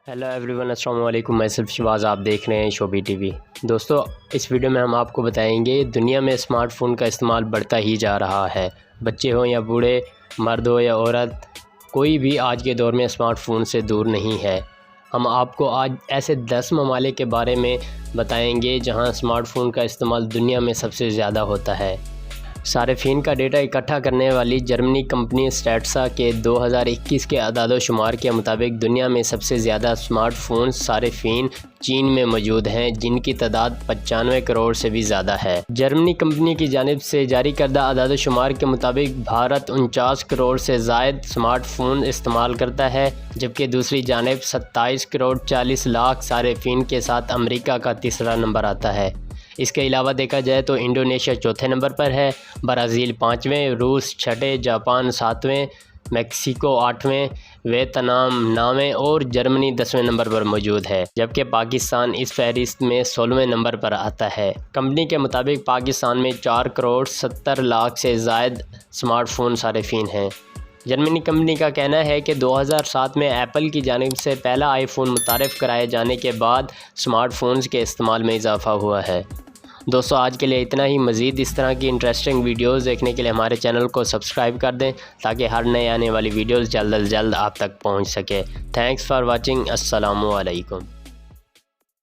Hello everyone, अस्सलाम वालेकुम। मैं सिर्फ शहबाज, आप देख रहे हैं शोबी टीवी। दोस्तों, इस वीडियो में हम आपको बताएंगे दुनिया में स्मार्टफ़ोन का इस्तेमाल बढ़ता ही जा रहा है। बच्चे हों या बूढ़े, मर्द हो या औरत, कोई भी आज के दौर में स्मार्टफ़ोन से दूर नहीं है। हम आपको आज ऐसे 10 ममालिक के बारे में बताएंगे जहां स्मार्टफ़ोन का इस्तेमाल दुनिया में सबसे ज़्यादा होता है। सार्फिन का डेटा इकट्ठा करने वाली जर्मनी कंपनी स्टैट्सा के 2021 के अदाद-ओ-शुमार के मुताबिक दुनिया में सबसे ज़्यादा स्मार्टफ़ोन सार्फिन चीन में मौजूद हैं, जिनकी तादाद 95 करोड़ से भी ज़्यादा है। जर्मनी कंपनी की जानिब से जारी करदा अदाद-ओ-शुमार के मुताबिक भारत 49 करोड़ से ज़ायद स्मार्टफ़ोन इस्तेमाल करता है, जबकि दूसरी जानिब 27 करोड़ 40 लाख सार्फिन के साथ अमेरिका का तीसरा नंबर आता है। इसके अलावा देखा जाए तो इंडोनेशिया चौथे नंबर पर है, ब्राज़ील 5वें, रूस 6ठे, जापान 7वें, मैक्सिको 8वें, वियतनाम 9वें और जर्मनी 10वें नंबर पर मौजूद है, जबकि पाकिस्तान इस फहरिस्त में 16वें नंबर पर आता है। कंपनी के मुताबिक पाकिस्तान में 4 करोड़ 70 लाख से ज़ायद स्मार्टफ़ोन सार्फिन हैं। जर्मनी कंपनी का कहना है कि 2007 में एप्पल की जानिब से पहला आईफोन मुतारफ़ कराए जाने के बाद स्मार्टफ़ोन्स के इस्तेमाल में इजाफ़ा हुआ है। दोस्तों, आज के लिए इतना ही। मज़ीद इस तरह की इंटरेस्टिंग वीडियोस देखने के लिए हमारे चैनल को सब्सक्राइब कर दें, ताकि हर नए आने वाली वीडियोस जल्द अज जल्द आप तक पहुंच सके। Thanks for watching. अस्सलामु अलैकुम।